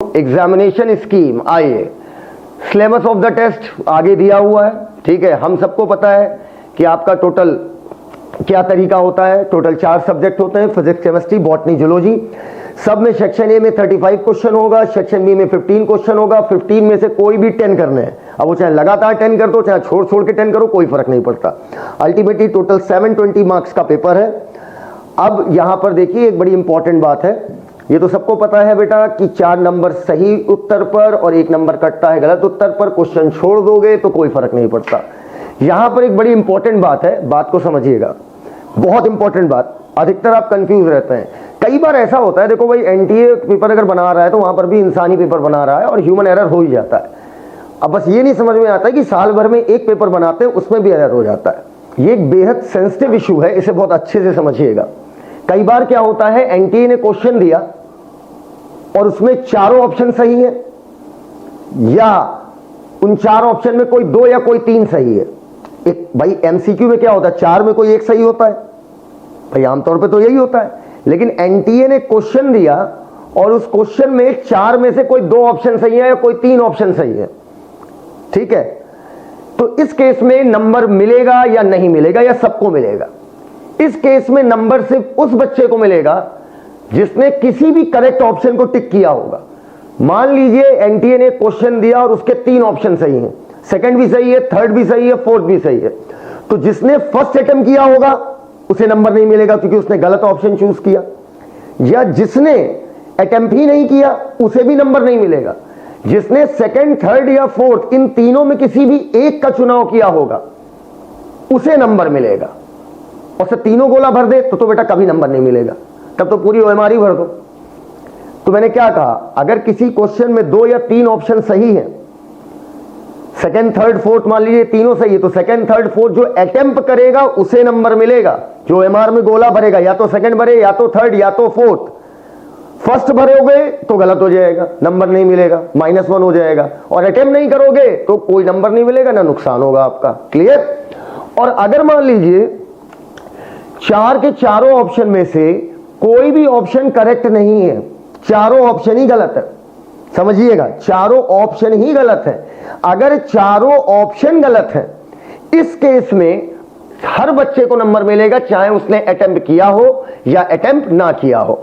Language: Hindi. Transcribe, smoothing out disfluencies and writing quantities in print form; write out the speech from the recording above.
एग्जामिनेशन स्कीम, आइए सिलेबस ऑफ द टेस्ट आगे दिया हुआ है। ठीक है, हम सबको पता है कि आपका टोटल क्या तरीका होता है। टोटल 4 सब्जेक्ट होते हैं, फिजिक्स, केमिस्ट्री, बॉटनी, जूलॉजी। सब में सेक्शन ए में 35 क्वेश्चन होगा, सेक्शन बी में 15 क्वेश्चन होगा। 15 में से कोई भी 10 करने हैं। अब वो चाहे लगातार 10 कर दो, चाहे छोड़ छोड़ के 10 करो, कोई फर्क नहीं पड़ता। अल्टीमेटली टोटल 720 मार्क्स का पेपर है। अब यहां पर देखिए एक बड़ी इंपॉर्टेंट बात है, ये तो सबको पता है बेटा कि 4 नंबर सही उत्तर पर और 1 नंबर कटता है गलत उत्तर पर। क्वेश्चन छोड़ दोगे तो कोई फर्क नहीं पड़ता। यहां पर एक बड़ी इंपॉर्टेंट बात है, बात को समझिएगा, बहुत इंपॉर्टेंट बात। अधिकतर आप कंफ्यूज रहते हैं। कई बार ऐसा होता है, देखो भाई एनटीए पेपर अगर बना रहा है तो वहां पर भी इंसानी पेपर बना रहा है और ह्यूमन एरर हो ही जाता है। अब बस ये नहीं समझ में आता है कि साल भर में एक पेपर बनाते हैं उसमें भी एरर हो जाता है। ये एक बेहद सेंसिटिव इशू है, इसे बहुत अच्छे से समझिएगा। कई बार क्या होता है, एनटीए ने क्वेश्चन दिया और उसमें चारों ऑप्शन सही है, या उन 4 ऑप्शन में कोई 2 या कोई 3 सही है। एक भाई एमसीक्यू में क्या होता है, 4 में कोई 1 सही होता है भाई, आमतौर पे तो यही होता है। लेकिन एनटीए ने क्वेश्चन दिया और उस क्वेश्चन में 4 में से कोई 2 ऑप्शन सही है या कोई 3 ऑप्शन सही है। ठीक है, तो इस केस में नंबर मिलेगा या नहीं मिलेगा, या सबको मिलेगा? इस केस में नंबर सिर्फ उस बच्चे को मिलेगा जिसने किसी भी करेक्ट ऑप्शन को टिक किया होगा। मान लीजिए एनटीए ने क्वेश्चन दिया और उसके 3 ऑप्शन सही हैं, सेकंड भी सही है, थर्ड भी सही है, फोर्थ भी सही है। तो जिसने फर्स्ट अटेम्प्ट किया होगा उसे नंबर नहीं मिलेगा क्योंकि उसने गलत ऑप्शन चूज किया, या जिसने अटेम्प्ट ही नहीं किया उसे भी नंबर नहीं मिलेगा। जिसने सेकंड, थर्ड या फोर्थ इन तीनों में किसी भी एक का चुनाव किया होगा उसे नंबर मिलेगा। और से तीनों गोला भर दे तो बेटा कभी नंबर नहीं मिलेगा, तब तो पूरी ओएमआर ही भर दो। तो मैंने क्या कहा, अगर किसी क्वेश्चन में 2 या 3 ऑप्शन सही है, सेकंड, थर्ड, फोर्थ मान लीजिए तीनों सही है, तो सेकंड, थर्ड, फोर्थ जो अटेम्प्ट करेगा उसे नंबर मिलेगा। जो एमआर में गोला भरेगा या तो सेकंड भरे, या तो थर्ड, या तो फोर्थ। फर्स्ट भरोगे तो गलत हो जाएगा, नंबर नहीं मिलेगा, -1 हो जाएगा। और अटेम्प्ट नहीं करोगे तो कोई नंबर नहीं मिलेगा, ना नुकसान होगा आपका। क्लियर? और अगर मान लीजिए 4 के चारों ऑप्शन में से कोई भी ऑप्शन करेक्ट नहीं है, चारों ऑप्शन ही गलत है, समझिएगा, चारों ऑप्शन ही गलत है। अगर चारों ऑप्शन गलत है, इस केस में हर बच्चे को नंबर मिलेगा, चाहे उसने अटेम्प्ट किया हो या अटेम्प्ट ना किया हो।